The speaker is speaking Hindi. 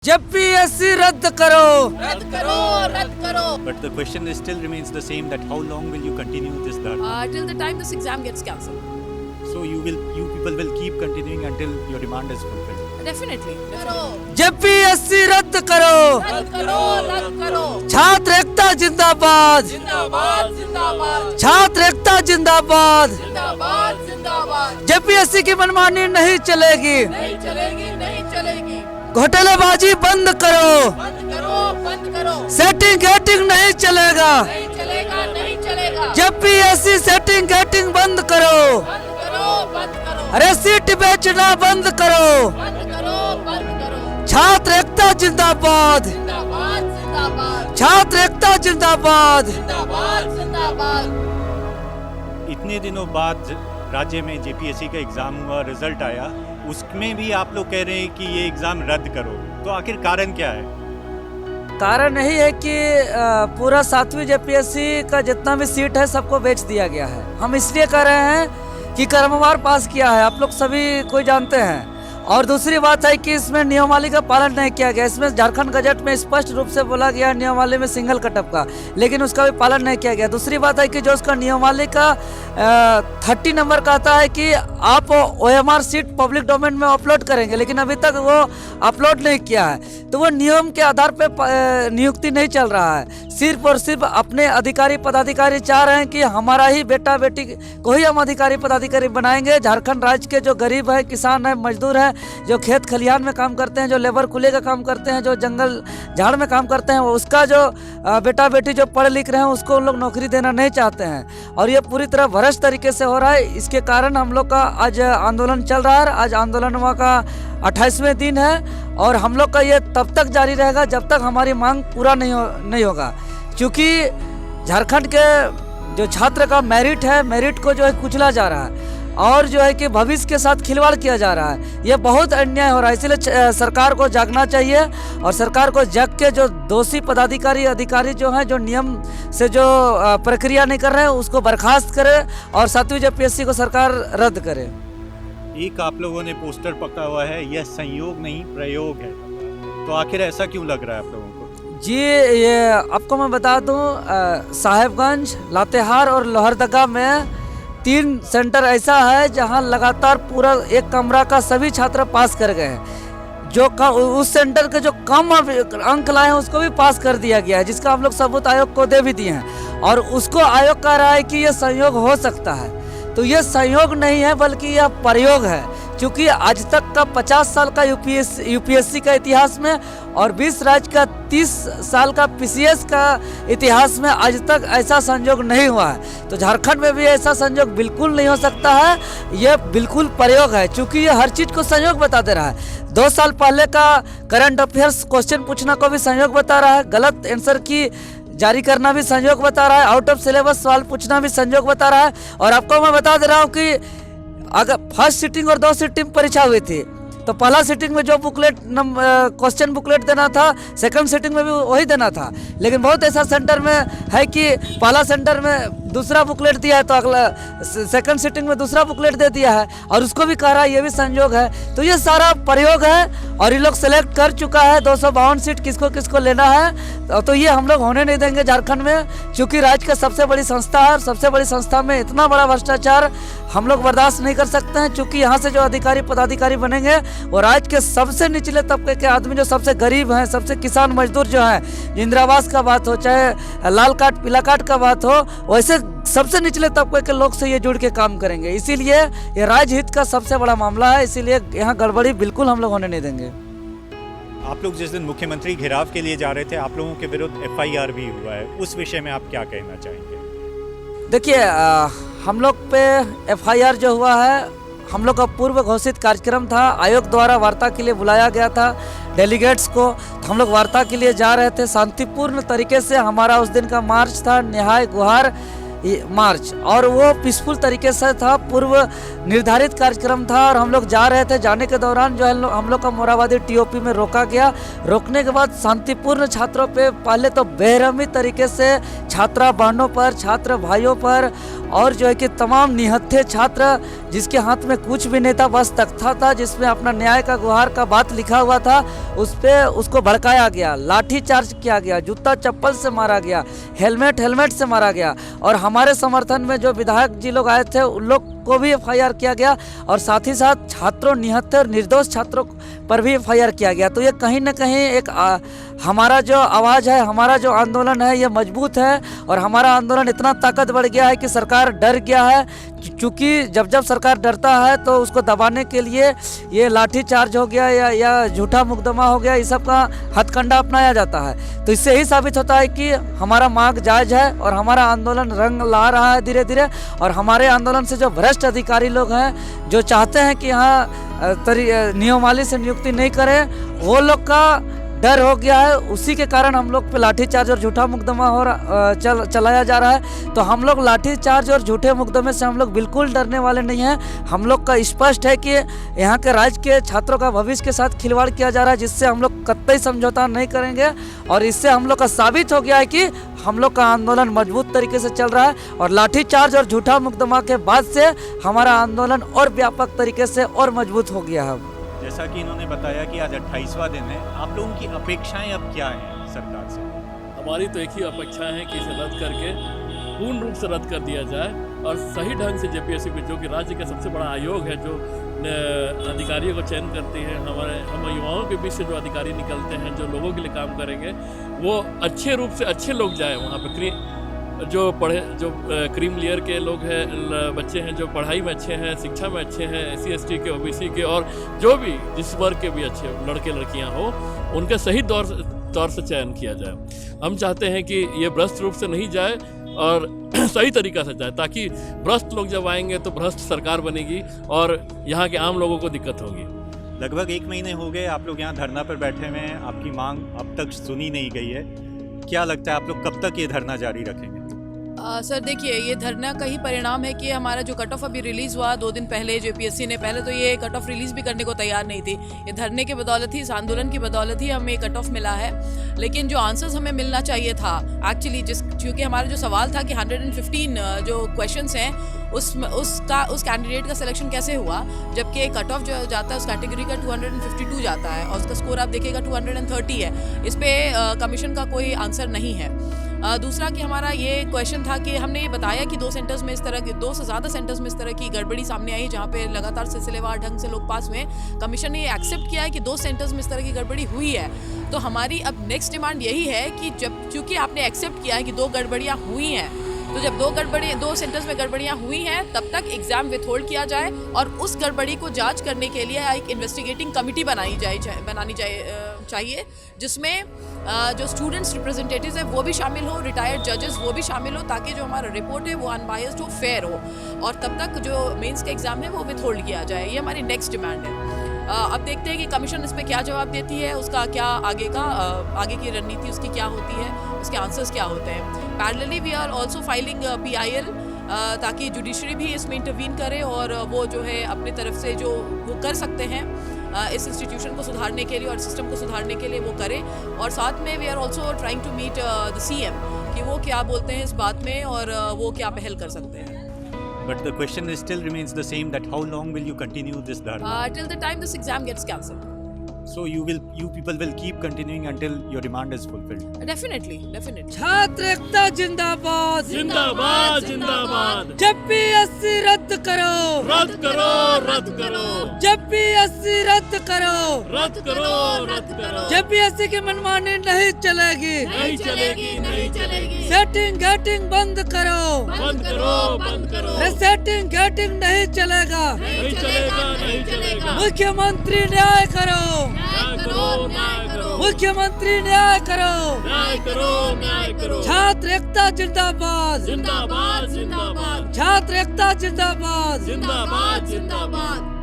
जेपीएससी रद्द करो। रद्द करो, रद्द करो. But the question is still remains the same, that how long will you continue this dharna? Till the time this exam gets cancelled. So you people will keep continuing until your demand is fulfilled. Definitely. करो. जेपीएससी रद्द करो। रद्द करो, रद्द करो. छात्र एकता जिंदाबाद। जिंदाबाद, जिंदाबाद. छात्र एकता जिंदाबाद। जिंदाबाद, जिंदाबाद. जेपीएससी की मनमानी नहीं चलेगी। नहीं चलेगी, नहीं चलेगी. घोटालेबाजी बंद करो। बंद करो, बंद करो. सेटिंग गेटिंग नहीं चलेगा। नहीं चलेगा, नहीं चलेगा. जेपीएससी सेटिंग गेटिंग बंद करो। बंद करो, बंद करो. अरे सीट बेचना बंद करो। बंद करो, बंद करो. छात्र एकता जिंदाबाद। जिंदाबाद, जिंदाबाद. छात्र एकता जिंदाबाद। जिंदाबाद, जिंदाबाद. इतने दिनों बाद राज्य में जेपीएससी का एग्जाम हुआ, रिजल्ट आया, उसमें भी आप लोग कह रहे हैं कि ये एग्जाम रद्द करो, तो आखिर कारण क्या है? कारण यही है कि पूरा 7वीं जेपीएससी का जितना भी सीट है सबको बेच दिया गया है। हम इसलिए कह रहे हैं कि क्रमवार पास किया है, आप लोग सभी कोई जानते हैं। और दूसरी बात है कि इसमें नियमावली का पालन नहीं किया गया। इसमें झारखंड गजट में स्पष्ट रूप से बोला गया नियमावली में सिंगल कटअप का, लेकिन उसका भी पालन नहीं किया गया। दूसरी बात है कि जो उसका नियमावली का 30 नंबर कहता है कि आप ओएमआर सीट पब्लिक डोमेन में अपलोड करेंगे, लेकिन अभी तक वो अपलोड नहीं किया है। तो वो नियम के आधार पर नियुक्ति नहीं चल रहा है। सिर्फ और सिर्फ अपने अधिकारी पदाधिकारी चाह रहे हैं कि हमारा ही बेटा बेटी को ही हम अधिकारी पदाधिकारी बनाएंगे। झारखंड राज्य के जो गरीब है, किसान है, मजदूर है, जो खेत खलिहान में काम करते हैं, जो लेबर कुले का काम करते हैं, जो जंगल झाड़ में काम करते हैं, उसका जो बेटा बेटी जो पढ़े लिख रहे हैं उसको उन लोग नौकरी देना नहीं चाहते हैं। और ये पूरी तरह भ्रष्ट तरीके से हो रहा है। इसके कारण हम लोग का आज आंदोलन चल रहा है। आज आंदोलन का 28वें दिन है और हम लोग का ये तब तक जारी रहेगा जब तक हमारी मांग पूरा नहीं होगा। क्योंकि झारखंड के जो छात्र का मेरिट है, मेरिट को जो है कुचला जा रहा है और जो है कि भविष्य के साथ खिलवाड़ किया जा रहा है। ये बहुत अन्याय हो रहा है। इसलिए सरकार को जागना चाहिए और सरकार को जग के जो दोषी पदाधिकारी अधिकारी जो हैं, जो नियम से जो प्रक्रिया नहीं कर रहे हैं, उसको बर्खास्त करे और 7वीं जेपीएससी को सरकार रद्द करे। एक आप लोगों ने पोस्टर पकड़ा हुआ है, यह संयोग नहीं प्रयोग है, तो आखिर ऐसा क्यों लग रहा है आप लोगों को? जी, ये आपको मैं बता दूं, साहेबगंज, लातेहार और लोहरदगा में 3 सेंटर ऐसा है जहां लगातार पूरा एक कमरा का सभी छात्र पास कर गए हैं। जो उस सेंटर के जो कम अंक लाए हैं उसको भी पास कर दिया गया है, जिसका हम लोग सबूत आयोग को दे भी दिए हैं। और उसको आयोग कह रहा है कि ये संयोग हो सकता है। तो ये संयोग नहीं है बल्कि यह प्रयोग है। क्योंकि आज तक का 50 साल का यूपीएससी का इतिहास में और 20 राज्य का 30 साल का पीसीएस का इतिहास में आज तक ऐसा संयोग नहीं हुआ है। तो झारखंड में भी ऐसा संयोग बिल्कुल नहीं हो सकता है। ये बिल्कुल प्रयोग है, क्योंकि ये हर चीज़ को संयोग बता दे रहा है। 2 साल पहले का करंट अफेयर्स क्वेश्चन पूछना को भी संयोग बता रहा है, गलत आंसर की जारी करना भी संयोग बता रहा है, आउट ऑफ सिलेबस सवाल पूछना भी संयोग बता रहा है। और आपको मैं बता दे रहा हूँ कि अगर फर्स्ट सिटिंग और 2 सिटिंग परीक्षा हुई थी तो पहला सिटिंग में जो बुकलेट क्वेश्चन बुकलेट देना था, सेकंड सिटिंग में भी वही देना था। लेकिन बहुत ऐसा सेंटर में है कि पहला सेंटर में दूसरा बुकलेट दिया है तो अगला सेकंड सिटिंग में दूसरा बुकलेट दे दिया है और उसको भी कह रहा है ये भी संयोग है। तो ये सारा प्रयोग है और ये लोग सेलेक्ट कर चुका है 252 सीट किसको किसको लेना है। तो ये हम लोग होने नहीं देंगे झारखंड में, क्योंकि राज्य का सबसे बड़ी संस्था है और सबसे बड़ी संस्था में इतना बड़ा भ्रष्टाचार हम लोग बर्दाश्त नहीं कर सकते हैं। क्योंकि यहाँ से जो अधिकारी पदाधिकारी बनेंगे वो राज्य के सबसे निचले तबके के आदमी, जो सबसे गरीब हैं, सबसे किसान मजदूर जो हैं, इंदिरा आवास का बात हो चाहे लाल कार्ड पीला कार्ड का बात हो, वैसे सबसे निचले तबके के लोग से ये जुड़ के काम करेंगे। इसीलिए ये राज्य हित का सबसे बड़ा मामला है। इसीलिए यहाँ गड़बड़ी बिल्कुल हम लोग होने नहीं देंगे। आप लोग जिस दिन मुख्यमंत्री घेराव के लिए जा रहे थे, आप लोगों के विरुद्ध FIR भी हुआ है, उस विषय में आप क्या कहना चाहेंगे? देखिए, हम लोग पे FIR जो हुआ है, हम लोग का पूर्व घोषित कार्यक्रम था। आयोग द्वारा वार्ता के लिए बुलाया गया था डेलीगेट्स को, तो हम लोग वार्ता के लिए जा रहे थे। शांतिपूर्ण तरीके से हमारा उस दिन का मार्च था, न्याय गुहार मार्च, और वो पीसफुल तरीके से था, पूर्व निर्धारित कार्यक्रम था। और हम लोग जा रहे थे, जाने के दौरान जो है हम लोग का मोराबादी टीओपी में रोका गया। रोकने के बाद शांतिपूर्ण छात्रों पे पहले तो बेरहमी तरीके से छात्रा बहनों पर, छात्र भाइयों पर और जो है कि तमाम निहत्थे छात्र जिसके हाथ में कुछ भी नहीं था, बस तख्ता था जिसमें अपना न्याय का गुहार का बात लिखा हुआ था, उस पे उसको भड़काया गया, लाठी चार्ज किया गया, जूता चप्पल से मारा गया, हेलमेट से मारा गया। और हमारे समर्थन में जो विधायक जी लोग आए थे उन लोग को भी FIR किया गया और साथ ही साथ छात्रों, निहत्थे और निर्दोष छात्रों पर भी FIR किया गया। तो ये कहीं ना कहीं एक हमारा जो आवाज़ है, हमारा जो आंदोलन है, ये मजबूत है और हमारा आंदोलन इतना ताकत बढ़ गया है कि सरकार डर गया है। क्योंकि जब जब सरकार डरता है तो उसको दबाने के लिए ये लाठी चार्ज हो गया या झूठा मुकदमा हो गया, इस सब का हथकंडा अपनाया जाता है। तो इससे ही साबित होता है कि हमारा मांग जायज़ है और हमारा आंदोलन रंग ला रहा है धीरे धीरे। और हमारे आंदोलन से जो भ्रष्ट अधिकारी लोग हैं जो चाहते हैं कि यहाँ नियमावली से नियुक्ति नहीं करें, वो लोग का डर हो गया है। उसी के कारण हम लोग पे लाठीचार्ज और झूठा मुकदमा चलाया जा रहा है। तो हम लोग लाठीचार्ज और झूठे मुकदमे से हम लोग बिल्कुल डरने वाले नहीं हैं। हम लोग का स्पष्ट है कि यहाँ के राज्य के छात्रों का भविष्य के साथ खिलवाड़ किया जा रहा है, जिससे हम लोग कतई समझौता नहीं करेंगे। और इससे हम लोग का साबित हो गया है कि हम लोग का आंदोलन मजबूत तरीके से चल रहा है और लाठीचार्ज और झूठा मुकदमा के बाद से हमारा आंदोलन और व्यापक तरीके से और मजबूत हो गया है। जैसा कि इन्होंने बताया कि आज 28वां दिन है, आप लोगों की अपेक्षाएं अब क्या हैं सरकार से? हमारी तो एक ही अपेक्षा है कि इसे रद्द करके पूर्ण रूप से रद्द कर दिया जाए और सही ढंग से JPSC को, जो कि राज्य का सबसे बड़ा आयोग है जो अधिकारियों को चयन करती है, हम युवाओं के बीच से जो अधिकारी निकलते हैं जो लोगों के लिए काम करेंगे, वो अच्छे रूप से अच्छे लोग जाए वहाँ पे। जो क्रीम लेयर के लोग हैं, बच्चे हैं जो पढ़ाई में अच्छे हैं, शिक्षा में अच्छे हैं, SC ST के, OBC के और जो भी जिस वर्ग के भी अच्छे लड़के लड़कियां हो, उनका सही तौर से चयन किया जाए। हम चाहते हैं कि ये भ्रष्ट रूप से नहीं जाए और सही तरीक़ा से जाए, ताकि भ्रष्ट लोग जब आएंगे तो भ्रष्ट सरकार बनेगी और यहाँ के आम लोगों को दिक्कत होगी। लगभग 1 महीने हो गए आप लोग यहाँ धरना पर बैठे हुए हैं, आपकी मांग अब तक सुनी नहीं गई है। क्या लगता है आप लोग कब तक ये धरना जारी रखेंगे? सर देखिए, ये धरना का ही परिणाम है कि हमारा जो कट ऑफ अभी रिलीज़ हुआ 2 दिन पहले JPSC ने, पहले तो ये कट ऑफ रिलीज़ भी करने को तैयार नहीं थी। ये धरने की बदौलत ही, इस आंदोलन की बदौलत ही हमें कट ऑफ मिला है। लेकिन जो आंसर्स हमें मिलना चाहिए था एक्चुअली, क्योंकि हमारा जो सवाल था कि 115 जो क्वेश्चंस हैं उस कैंडिडेट का सिलेक्शन कैसे हुआ, जबकि कट ऑफ जो जाता है उस कैटेगरी का 252 जाता है और उसका स्कोर आप देखिएगा 230 है। इस पर कमीशन का कोई आंसर नहीं है। दूसरा कि हमारा ये क्वेश्चन था कि हमने ये बताया कि 2 सेंटर्स में इस तरह के 2 से ज़्यादा सेंटर्स में इस तरह की गड़बड़ी सामने आई जहाँ पे लगातार सिलसिलेवार ढंग से लोग पास हुए। कमीशन ने ये एक्सेप्ट किया है कि 2 सेंटर्स में इस तरह की गड़बड़ी हुई है। तो हमारी अब नेक्स्ट डिमांड यही है कि चूँकि आपने एक्सेप्ट किया है कि 2 गड़बड़ियाँ हुई हैं, तो जब 2 सेंटर्स में गड़बड़ियाँ हुई हैं तब तक एग्ज़ाम विथहोल्ड किया जाए और उस गड़बड़ी को जांच करने के लिए एक इन्वेस्टिगेटिंग कमेटी बनानी चाहिए, जिसमें जो स्टूडेंट्स रिप्रेजेंटेटिव्स हैं वो भी शामिल हो, रिटायर्ड जजेस वो भी शामिल हो, ताकि जो हमारा रिपोर्ट है वो अनबायस्ड हो, फेयर हो और तब तक जो मेंस का एग्ज़ाम है वो विथहोल्ड किया जाए। ये हमारी नेक्स्ट डिमांड है। अब देखते हैं कि कमीशन इस पर क्या जवाब देती है, उसका क्या आगे की रणनीति उसकी क्या होती है, उसके आंसर्स क्या होते हैं। Parallelly we are also filing PIL ताकि जुडिशरी भी इसमें इंटरवीन करे और वो जो है अपनी तरफ से जो वो कर सकते हैं इस इंस्टीट्यूशन को सुधारने के लिए और सिस्टम को सुधारने के लिए वो करें। और साथ में we are also trying to meet the CM कि वो क्या बोलते हैं इस बात में और वो क्या पहल कर सकते हैं। But the question still remains the same, that how long will you continue this dharna? Till the time this exam gets cancelled. So you people will keep continuing until your demand is fulfilled. Definitely. छात्र एकता जिंदाबाद, जिंदाबाद जिंदाबाद। JPSC रद्द करो, रद्द करो, रद्द करो। JPSC रद्द करो, रद्द करो, रद्द करो। JPSC की मनमानी नहीं चलेगी, नहीं चलेगी, नहीं चलेगी। सेटिंग गेटिंग बंद करो, बंद करो, बंद करो। सेटिंग गेटिंग नहीं चलेगा, नहीं चलेगा, नहीं चलेगा। मुख्यमंत्री न्याय करो, न्याय करो, न्याय करो। मुख्यमंत्री न्याय करो, न्याय करो, न्याय करो। छात्र एकता जिंदाबाद, जिंदाबाद जिंदाबाद। छात्र एकता जिंदाबाद, जिंदाबाद जिंदाबाद।